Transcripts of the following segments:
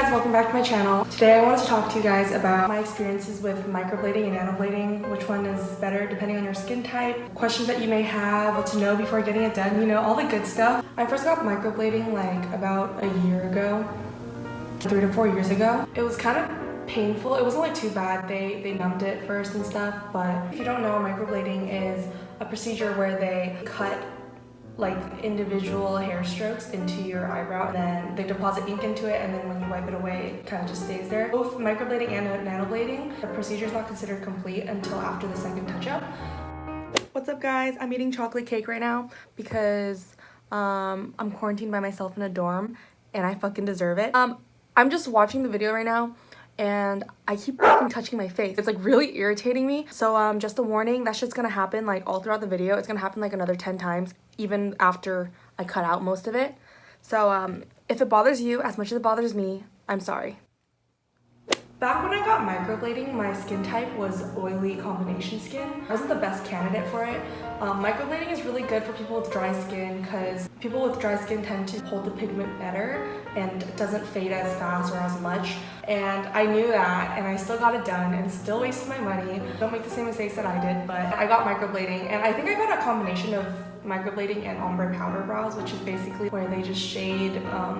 guys, welcome back to my channel. Today I wanted to talk to you guys about my experiences with microblading and nanoblading, which one is better depending on your skin type, questions that you may have, what to know before getting it done, you know, all the good stuff. I first got microblading like about a year ago, 3 to 4 years ago. It was kind of painful. It wasn't like too bad. They numbed it first and stuff, but if you don't know, microblading is a procedure where they cut like individual hair strokes into your eyebrow, and then they deposit ink into it, and then when you wipe it away, it kind of just stays there. Both microblading and nanoblading, the procedure is not considered complete until after the second touch-up. What's up, guys? I'm eating chocolate cake right now because I'm quarantined by myself in a dorm, and I fucking deserve it. I'm just watching the video right now, and I keep fucking touching my face. It's like really irritating me. So just a warning, that shit's gonna happen like all throughout the video. It's gonna happen like another 10 times, even after I cut out most of it. So if it bothers you as much as it bothers me, I'm sorry. Back when I got microblading, my skin type was oily combination skin. I wasn't the best candidate for it. Microblading is really good for people with dry skin because people with dry skin tend to hold the pigment better and it doesn't fade as fast or as much. And I knew that, and I still got it done and still wasted my money. Don't make the same mistakes that I did, but I got microblading, and I think I got a combination of microblading and ombre powder brows, which is basically where they just shade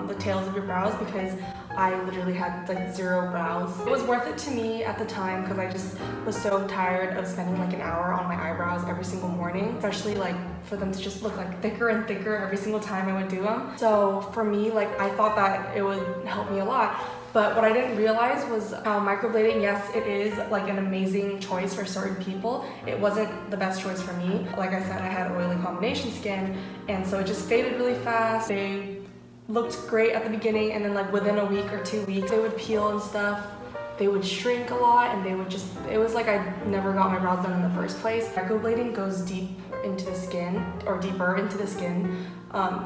the tails of your brows, because I literally had like 0 brows. It was worth it to me at the time because I just was so tired of spending like an hour on my eyebrows every single morning, especially like for them to just look like thicker and thicker every single time I would do them. So for me, like I thought that it would help me a lot. But what I didn't realize was microblading, yes, it is like an amazing choice for certain people. It wasn't the best choice for me. Like I said, I had oily combination skin, and so it just faded really fast. They looked great at the beginning, and then like within a week or 2 weeks, they would peel and stuff. They would shrink a lot, and they would just, it was like I never got my brows done in the first place. Microblading goes deep into the skin, or deeper into the skin,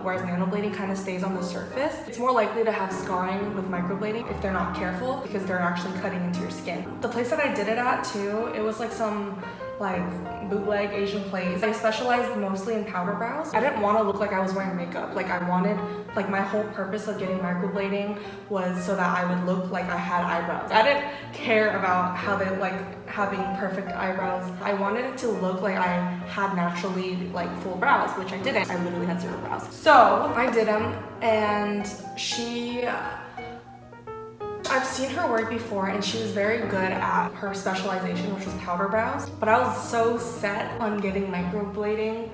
whereas nanoblading kind of stays on the surface. It's more likely to have scarring with microblading if they're not careful, because they're actually cutting into your skin. The place that I did it at too, it was like some like bootleg Asian place. I specialized mostly in powder brows. I didn't want to look like I was wearing makeup. Like I wanted, like my whole purpose of getting microblading was so that I would look like I had eyebrows. I didn't care about how they like having perfect eyebrows. I wanted it to look like I had naturally like full brows, which I didn't. I literally had 0 brows. So I did them, and I've seen her work before, and she was very good at her specialization, which was powder brows. But I was so set on getting microblading,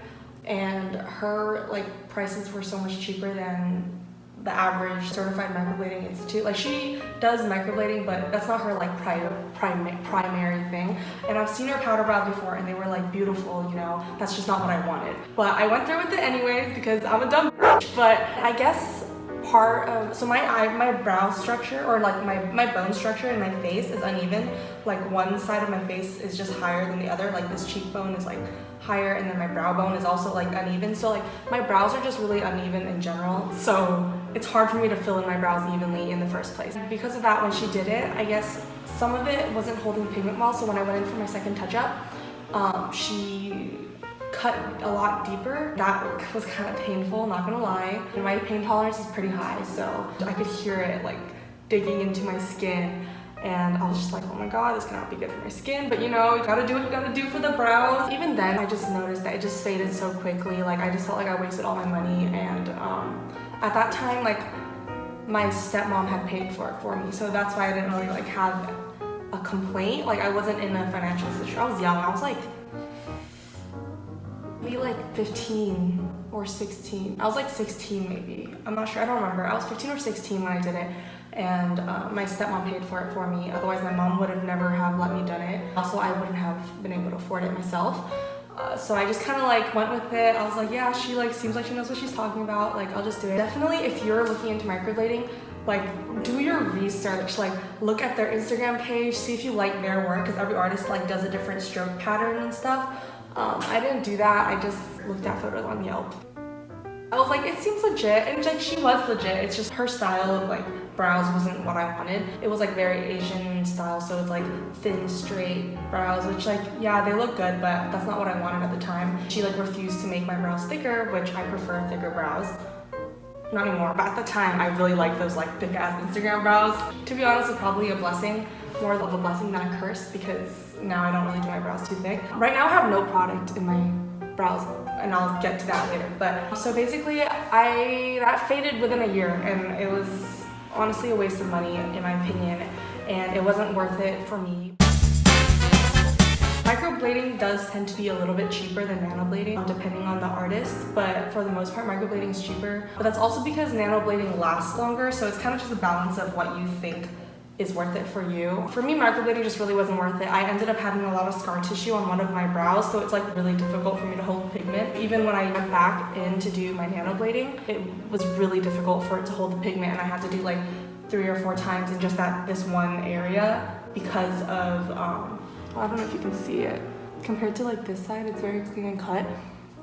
and her like prices were so much cheaper than the average certified microblading institute. Like she does microblading, but that's not her like primary thing. And I've seen her powder brows before, and they were like beautiful, you know. That's just not what I wanted. But I went through with it anyways because I'm a dumb bitch. But I guess part of, so my brow structure, or like my bone structure in my face is uneven. Like one side of my face is just higher than the other. Like this cheekbone is like higher, and then my brow bone is also like uneven. So like my brows are just really uneven in general. So it's hard for me to fill in my brows evenly in the first place. Because of that, when she did it, I guess some of it wasn't holding pigment well. So when I went in for my second touch-up, she cut a lot deeper. That was kind of painful, not gonna lie. And my pain tolerance is pretty high, so I could hear it like digging into my skin, and I was just like, oh my god, this cannot be good for my skin. But you know, you gotta do what you gotta do for the brows. Even then, I just noticed that it just faded so quickly. Like I just felt like I wasted all my money, and at that time, like my stepmom had paid for it for me, so that's why I didn't really like have a complaint. Like I wasn't in a financial situation. I was young. I was like maybe like 15 or 16. I was like 16 maybe. I'm not sure. I don't remember. I was 15 or 16 when I did it, and my stepmom paid for it for me. Otherwise, my mom would have never have let me done it. Also, I wouldn't have been able to afford it myself. So I just kind of like went with it. I was like, yeah, she like seems like she knows what she's talking about. Like I'll just do it. Definitely, if you're looking into microblading, like do your research. Like look at their Instagram page, see if you like their work, because every artist like does a different stroke pattern and stuff. I didn't do that. I just looked at photos on Yelp. I was like, it seems legit, and like she was legit. It's just her style of like brows wasn't what I wanted. It was like very Asian style, so it's like thin, straight brows, which like, yeah, they look good, but that's not what I wanted at the time. She like refused to make my brows thicker, which I prefer thicker brows. not anymore, but at the time I really liked those like thick ass Instagram brows. To be honest, it's probably a blessing, more of a blessing than a curse, because now I don't really do my brows too thick. Right now I have no product in my brows, and I'll get to that later. But so basically that faded within a year, and it was honestly a waste of money in my opinion, and it wasn't worth it for me. Microblading does tend to be a little bit cheaper than nanoblading, depending on the artist, but for the most part, microblading is cheaper. But that's also because nanoblading lasts longer, so it's kind of just a balance of what you think is worth it for you. For me, microblading just really wasn't worth it. I ended up having a lot of scar tissue on one of my brows, so it's like really difficult for me to hold pigment. Even when I went back in to do my nanoblading, it was really difficult for it to hold the pigment, and I had to do like 3 or 4 times in just this one area because of I don't know if you can see it. Compared to like this side, it's very clean and cut.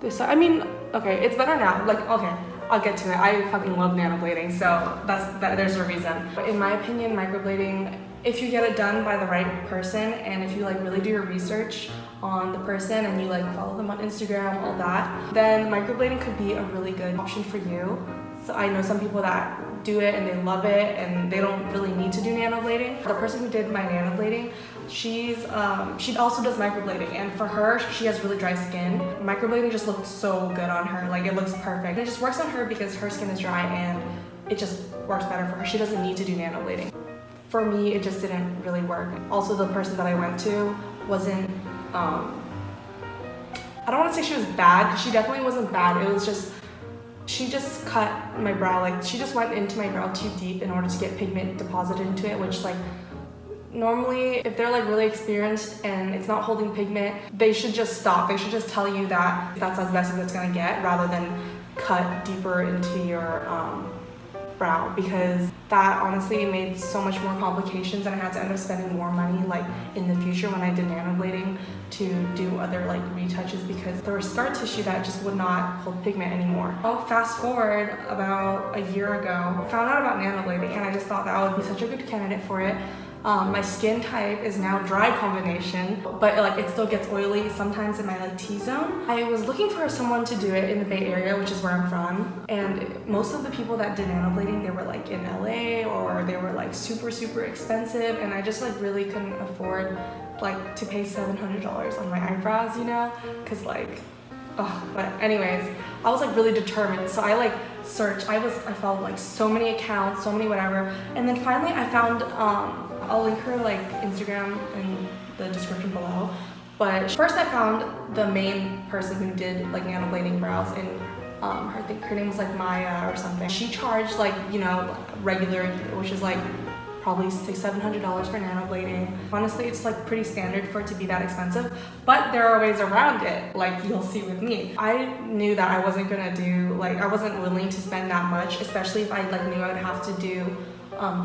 This side, I mean, okay, it's better now. Like, okay, I'll get to it. I fucking love nanoblading, so there's a reason. But in my opinion, microblading, if you get it done by the right person, and if you like really do your research on the person and you like follow them on Instagram, all that, then microblading could be a really good option for you. So I know some people that do it and they love it and they don't really need to do nanoblading. The person who did my nanoblading, she also does microblading, and for her, she has really dry skin. Microblading just looked so good on her, like it looks perfect. It just works on her because her skin is dry and it just works better for her. She doesn't need to do nanoblading. For me, it just didn't really work. Also, the person that I went to wasn't, I don't want to say she was bad, because she definitely wasn't bad. It was just, she just cut my brow, like she just went into my brow too deep in order to get pigment deposited into it, which like, normally, if they're like really experienced and it's not holding pigment, they should just stop. They should just tell you that that's as best as it's gonna get, rather than cut deeper into your brow, because that honestly made so much more complications, and I had to end up spending more money like in the future when I did nanoblading to do other like retouches, because there was scar tissue that just would not hold pigment anymore. Oh, fast forward about a year ago, I found out about nanoblading, and I just thought that would be such a good candidate for it. My skin type is now dry combination, but like it still gets oily sometimes in my like T-zone. I was looking for someone to do it in the Bay Area, which is where I'm from, and most of the people that did nanoblading, they were like in LA, or they were like super expensive, and I just like really couldn't afford like to pay $700 on my eyebrows, you know, because like, oh. But anyways, I was like really determined, so I like searched. I followed like so many accounts, so many whatever, and then finally I found I'll link her like Instagram in the description below. But first I found the main person who did like nanoblading brows, and I think her name was like Maya or something. She charged like, you know, regular, which is like probably $600-700 for nanoblading. Honestly, it's like pretty standard for it to be that expensive, but there are ways around it, like you'll see with me. I knew that I wasn't gonna do, like I wasn't willing to spend that much, especially if I like knew I would have to do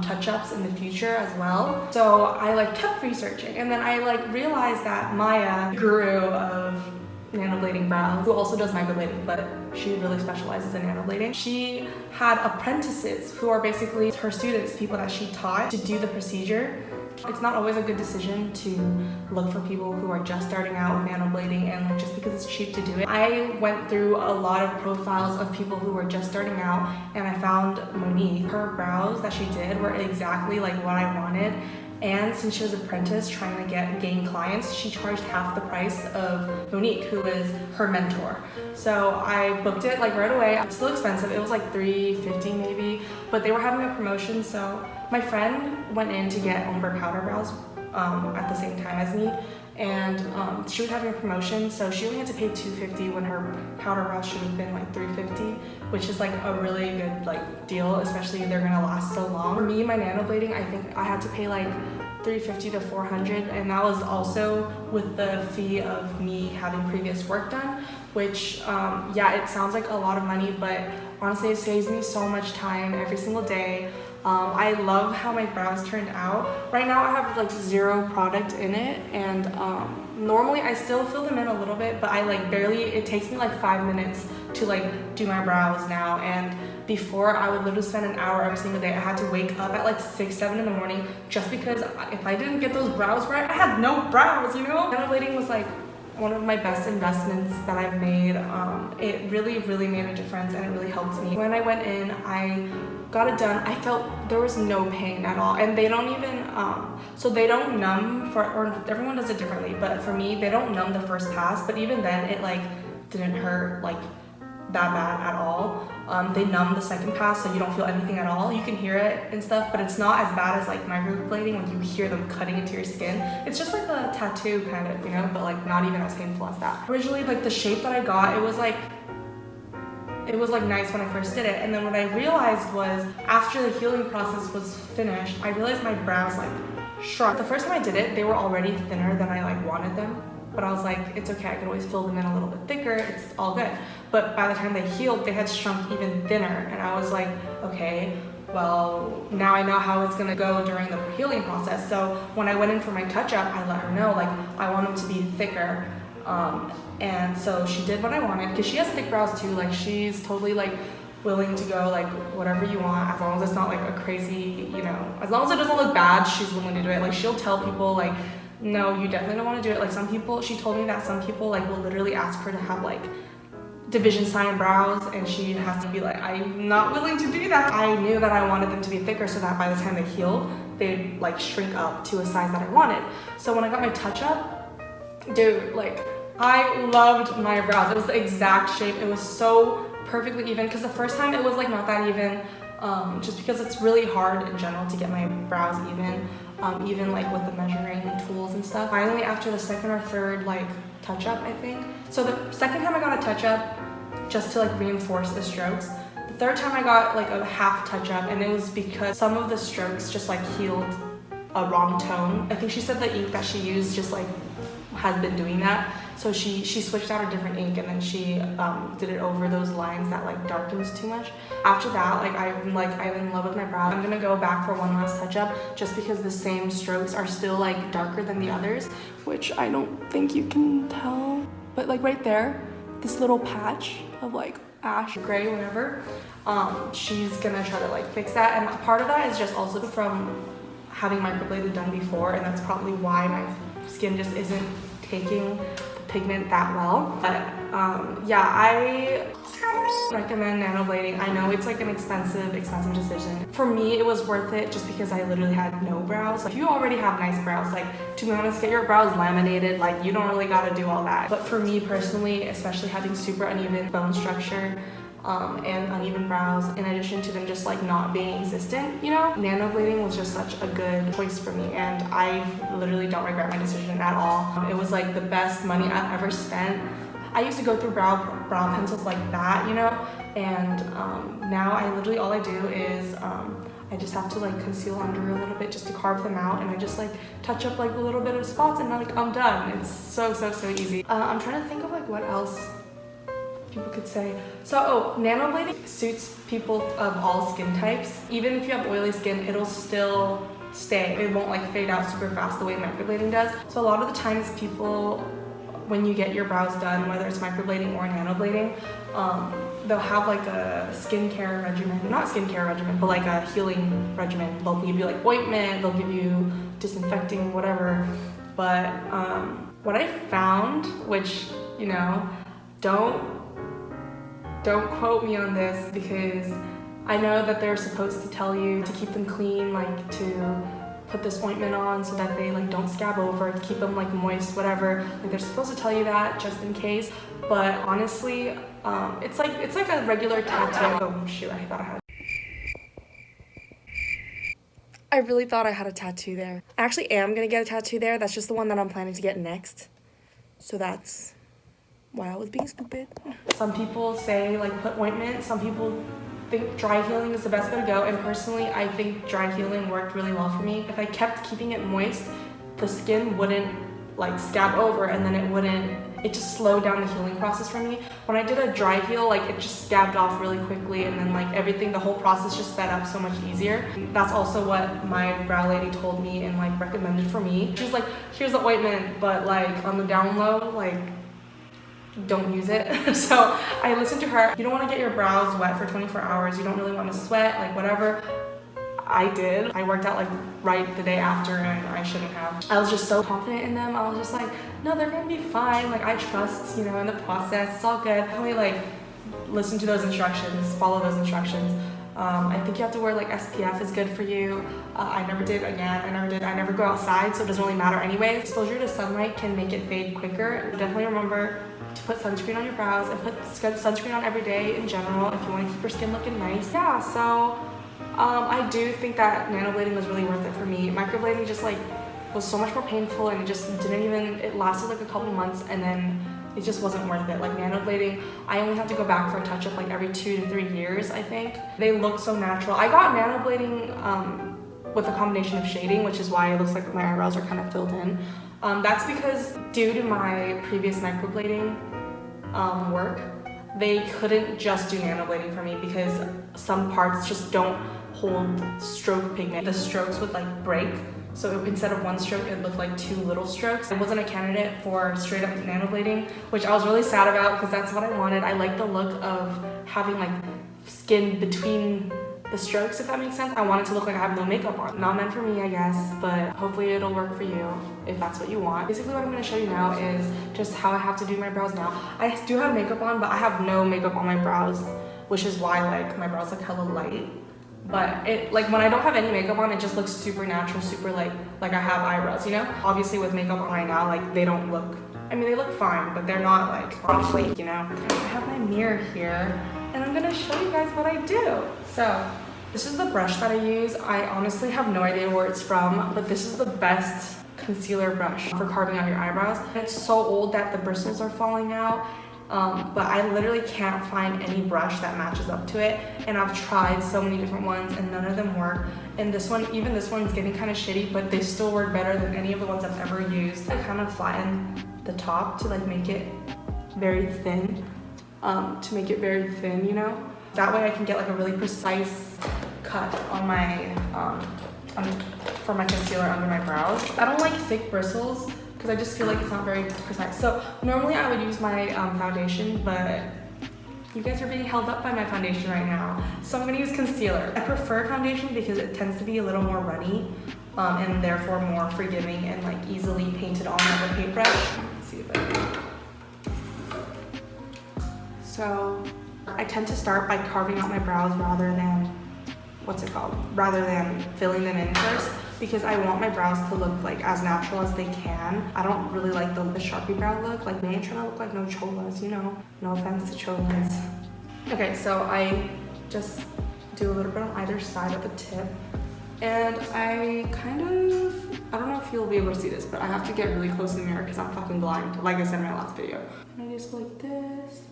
touch-ups in the future as well. So I like kept researching, and then I like realized that Maya, guru of nanoblading brows, who also does microblading, but she really specializes in nanoblading. She had apprentices who are basically her students, people that she taught to do the procedure. It's not always a good decision to look for people who are just starting out with nanoblading, and like just because it's cheap to do it. I went through a lot of profiles of people who were just starting out, and I found Monique. Her brows that she did were exactly like what I wanted. And since she was an apprentice trying to gain clients, she charged half the price of Monique, who is her mentor. So I booked it like right away. It's still expensive. It was like $350 maybe, but they were having a promotion. So my friend went in to get ombre powder brows at the same time as me, and she was having a promotion, so she only had to pay $250 when her powder brows should have been like $350, which is like a really good like deal, especially if they're gonna last so long. For me, my nanoblading, I think I had to pay like $350 to $400, and that was also with the fee of me having previous work done, which yeah, it sounds like a lot of money, but honestly it saves me so much time every single day. I love how my brows turned out. Right now I have like 0 product in it, and normally I still fill them in a little bit, but I like barely, it takes me like 5 minutes to like do my brows now, and before I would literally spend an hour every single day. I had to wake up at like 6-7 in the morning just because if I didn't get those brows right, I had no brows, you know? Nanoblading was like one of my best investments that I've made. It really made a difference, and it really helped me. When I went in, I got it done. I felt there was no pain at all, and they don't even so they don't numb or everyone does it differently, but for me, they don't numb the first pass, but even then it like didn't hurt like that bad at all. They numb the second pass, so you don't feel anything at all. You can hear it and stuff, but it's not as bad as like microblading when you hear them cutting into your skin. It's just like a tattoo kind of, you know, but like not even as painful as that. Originally, like the shape that I got, it was like nice when I first did it, and then what I realized was after the healing process was finished, I realized my brows like shrunk. The first time I did it, they were already thinner than I like wanted them, but I was like, it's okay, I could always fill them in a little bit thicker, it's all good. But by the time they healed, they had shrunk even thinner, and I was like, okay, well, now I know how it's gonna go during the healing process. So when I went in for my touch-up, I let her know, like, I want them to be thicker. And so she did what I wanted, because she has thick brows too. Like, she's totally like willing to go like whatever you want, as long as it's not like a crazy, you know, as long as it doesn't look bad, she's willing to do it. Like, she'll tell people like, no, you definitely don't want to do it. Like, some people, she told me that some people like will literally ask her to have like division sign brows, and she has to be like, I'm not willing to do that. I knew that I wanted them to be thicker so that by the time they healed, they'd like shrink up to a size that I wanted. So when I got my touch-up, dude, like, I loved my brows. It was the exact shape. It was so perfectly even, because the first time it was like not that even, just because it's really hard in general to get my brows even like with the measuring tools and stuff. Finally, after the second or third like touch-up, I think. So the second time I got a touch-up just to like reinforce the strokes. The third time I got like a half touch-up, and it was because some of the strokes just like healed a wrong tone. I think she said the ink that she used just like has been doing that. So she switched out a different ink, and then she did it over those lines that like darkens too much. After that, I'm in love with my brow. I'm gonna go back for one last touch up, just because the same strokes are still like darker than the others, which I don't think you can tell, but like right there, this little patch of like ash, gray, whatever, she's gonna try to like fix that. And part of that is just also from having microbladed done before, and that's probably why my skin just isn't taking pigment that well. But yeah, I recommend nanoblading. I know it's like an expensive decision. For me, it was worth it just because I literally had no brows. Like, if you already have nice brows, like, to be honest, get your brows laminated. Like, you don't really gotta do all that. But for me personally, especially having super uneven bone structure and uneven brows, in addition to them just like not being existent, you know, nanoblading was just such a good choice for me, and I literally don't regret my decision at all. It was like the best money I've ever spent. I used to go through brow pencils like that, you know, and now I literally, all I do is I just have to like conceal under a little bit just to carve them out, and I just like touch up like a little bit of spots, and like I'm done. It's so easy. I'm trying to think of like what else people could say. So, nanoblading suits people of all skin types. Even if you have oily skin, it'll still stay. It won't like fade out super fast the way microblading does. So a lot of the times people, when you get your brows done, whether it's microblading or nanoblading, they'll have like a skincare regimen. Not skincare regimen, but like a healing regimen. They'll give you like ointment, they'll give you disinfecting, whatever. But what I found, which, you know, don't quote me on this, because I know that they're supposed to tell you to keep them clean, like to put this ointment on so that they like don't scab over, to keep them like moist, whatever. Like, they're supposed to tell you that just in case. But honestly, it's like a regular tattoo. Oh shoot, I really thought I had a tattoo there. I actually am gonna get a tattoo there. That's just the one that I'm planning to get next. So that's why I was being stupid. Some people say like put ointment. Some people think dry healing is the best way to go, and personally I think dry healing worked really well for me. If I kept keeping it moist, the skin wouldn't like scab over, and then it just slowed down the healing process for me. When I did a dry heal, like it just scabbed off really quickly, and then like the whole process just sped up so much easier. That's also what my brow lady told me and like recommended for me. She was like, here's the ointment, but like on the down low, like don't use it. So I listened to her. You don't want to get your brows wet for 24 hours. You don't really want to sweat, like whatever. I did. I worked out like right the day after and I shouldn't have. I was just so confident in them. I was just like, no, they're gonna be fine. Like I trust, you know, in the process, it's all good. Only like listen to those instructions, follow those instructions. I think you have to wear like SPF is good for you. I never did again, I never go outside, so it doesn't really matter anyway. Exposure to sunlight can make it fade quicker. Definitely remember to put sunscreen on your brows and put sunscreen on every day in general if you want to keep your skin looking nice. Yeah, so I do think that nanoblading was really worth it for me. Microblading just like was so much more painful and it just didn't even, it lasted like a couple months and then it just wasn't worth it. Like nanoblading, I only have to go back for a touch-up like every 2 to 3 years, I think. They look so natural. I got nanoblading with a combination of shading, which is why it looks like my eyebrows are kind of filled in. That's because due to my previous microblading work, they couldn't just do nanoblading for me because some parts just don't hold stroke pigment. The strokes would like break. So instead of one stroke, it looked like 2 little strokes. I wasn't a candidate for straight up nanoblading, which I was really sad about because that's what I wanted. I like the look of having like skin between the strokes, if that makes sense. I want it to look like I have no makeup on. Not meant for me, I guess, but hopefully it'll work for you if that's what you want. Basically what I'm gonna show you now is just how I have to do my brows now. I do have makeup on, but I have no makeup on my brows, which is why like my brows look hella light. But it, like when I don't have any makeup on, it just looks super natural, super like I have eyebrows, you know? Obviously with makeup on right now, like they don't look, I mean they look fine, but they're not like on fleek, you know? I have my mirror here and I'm gonna show you guys what I do. So this is the brush that I use. I honestly have no idea where it's from, but this is the best concealer brush for carving out your eyebrows. It's so old that the bristles are falling out. But I literally can't find any brush that matches up to it, and I've tried so many different ones and none of them work. And this one, even this one's getting kind of shitty, but they still work better than any of the ones I've ever used. I kind of flatten the top to like make it very thin, you know? That way I can get like a really precise cut on my, for my concealer under my brows. I don't like thick bristles, because I just feel like it's not very precise. So normally I would use my foundation, but you guys are being held up by my foundation right now. So I'm gonna use concealer. I prefer foundation because it tends to be a little more runny and therefore more forgiving and like easily painted on with a paintbrush. Let's see if I can. So I tend to start by carving out my brows rather than, rather than filling them in first, because I want my brows to look like as natural as they can. I don't really like the Sharpie brow look. Like, they ain't trying to look like no cholas, you know? No offense to cholas. Okay, so I just do a little bit on either side of the tip. And I kind of, I don't know if you'll be able to see this, but I have to get really close to the mirror because I'm fucking blind, like I said in my last video. And I just like this.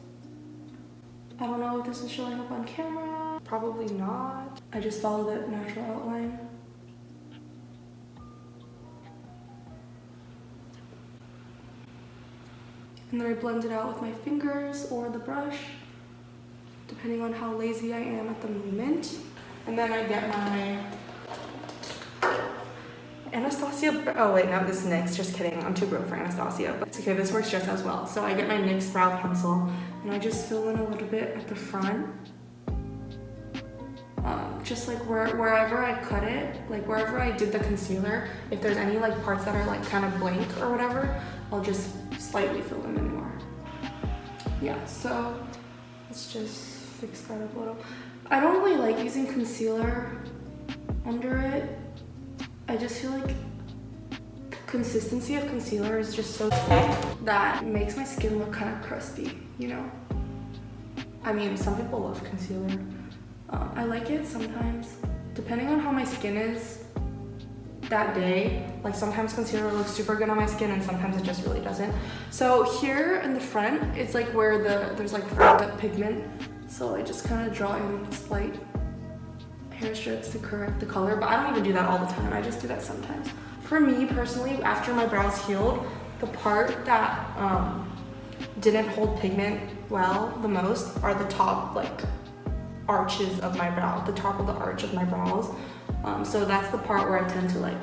I don't know if this is showing up on camera. Probably not. I just follow the natural outline. And then I blend it out with my fingers or the brush, depending on how lazy I am at the moment. And then I get my Anastasia, oh wait, no, this is NYX, just kidding, I'm too broke for Anastasia, but it's okay, this works just as well. So I get my NYX brow pencil, and I just fill in a little bit at the front. Just like wherever I cut it, like wherever I did the concealer, if there's any like parts that are like kind of blank or whatever, I'll just slightly fill them in more. Yeah, so let's just fix that up a little. I don't really like using concealer under it. I just feel like the consistency of concealer is just so thick that it makes my skin look kind of crusty, you know? I mean, some people love concealer. I like it sometimes, depending on how my skin is that day. Like sometimes concealer looks super good on my skin and sometimes it just really doesn't. So here in the front, it's like where there's like flared up pigment. So I just kind of draw in slight hair strips to correct the color, but I don't even do that all the time. I just do that sometimes. For me personally, after my brows healed, the part that didn't hold pigment well the most are the top like arches of my brow, the top of the arch of my brows. So that's the part where I tend to like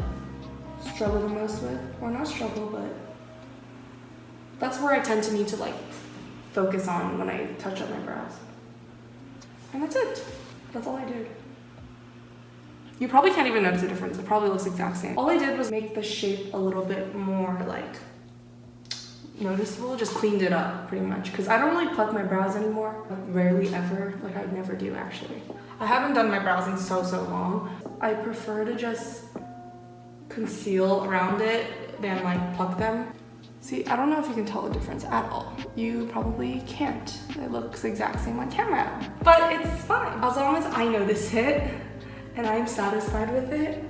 struggle the most with, or not struggle, but that's where I tend to need to like focus on when I touch up my brows. And that's it. That's all I did. You probably can't even notice the difference. It probably looks the exact same. All I did was make the shape a little bit more like noticeable, just cleaned it up pretty much, because I don't really pluck my brows anymore. Like, rarely ever, like I never do actually. I haven't done my brows in so long. I prefer to just conceal around it than like pluck them. See, I don't know if you can tell the difference at all. You probably can't. It looks the exact same on camera, but it's fine. As long as I notice it and I'm satisfied with it,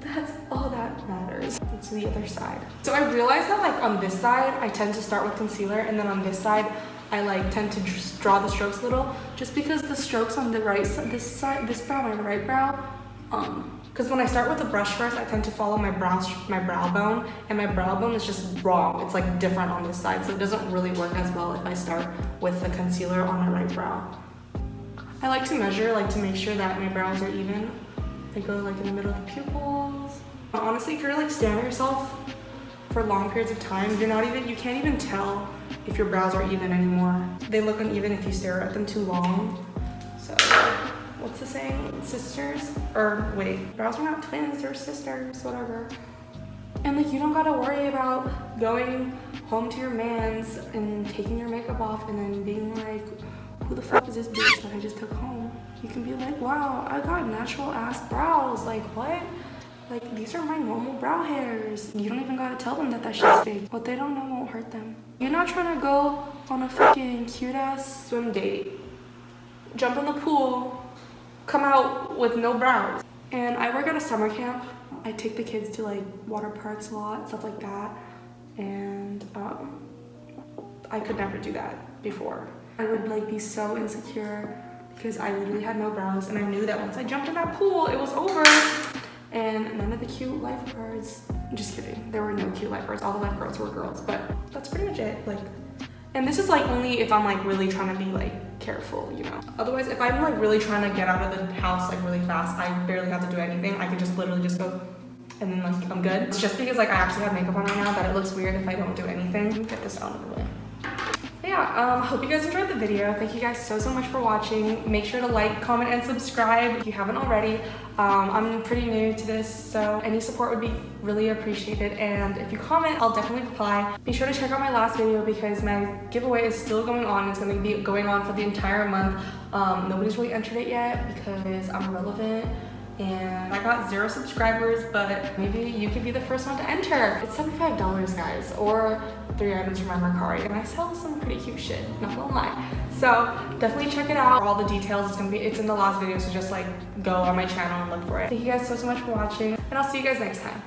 that's all that matters. It's the other side. So I realized that like on this side, I tend to start with concealer, and then on this side, I like tend to just draw the strokes a little, just because the strokes on the right side, this brow, my right brow, because when I start with the brush first, I tend to follow my brow bone, and my brow bone is just wrong. It's like different on this side, so it doesn't really work as well if I start with the concealer on my right brow. I like to measure, like to make sure that my brows are even. They go like in the middle of the pupils. Honestly, if you're like staring at yourself for long periods of time, you can't even tell if your brows are even anymore. They look uneven if you stare at them too long. So, what's the saying? Sisters? Or wait, brows are not twins, they're sisters, whatever. And like, you don't gotta worry about going home to your mans and taking your makeup off and then being like, who the fuck is this bitch that I just took home? You can be like, wow, I got natural ass brows. Like, what? Like, these are my normal brow hairs. You don't even gotta tell them that shit's fake. What they don't know won't hurt them. You're not trying to go on a fucking cute ass swim date, jump in the pool, come out with no brows. And I work at a summer camp. I take the kids to like water parks a lot, stuff like that. And I could never do that before. I would like be so insecure because I literally had no brows, and I knew that once I jumped in that pool, it was over. And none of the cute lifeguards, just kidding, there were no cute lifeguards, all the lifeguards were girls, but that's pretty much it. Like, and this is like only if I'm like really trying to be like careful, you know. Otherwise, if I'm like really trying to get out of the house like really fast, I barely have to do anything. I can just literally just go and then like I'm good. It's just because like I actually have makeup on right now that it looks weird if I don't do anything. Let me get this out of the way. Yeah, hope you guys enjoyed the video. Thank you guys so much for watching. Make sure to like, comment, and subscribe if you haven't already. I'm pretty new to this, so any support would be really appreciated. And if you comment, I'll definitely reply. Be sure to check out my last video because my giveaway is still going on. It's going to be going on for the entire month. Nobody's really entered it yet because I'm irrelevant. And I got 0 subscribers, but maybe you could be the first one to enter. It's $75, guys, or 3 items from my mercari, and I sell some pretty cute shit, not gonna lie. So definitely check it out. All the details, it's in the last video, so just like go on my channel and look for it. Thank you guys so much for watching, and I'll see you guys next time.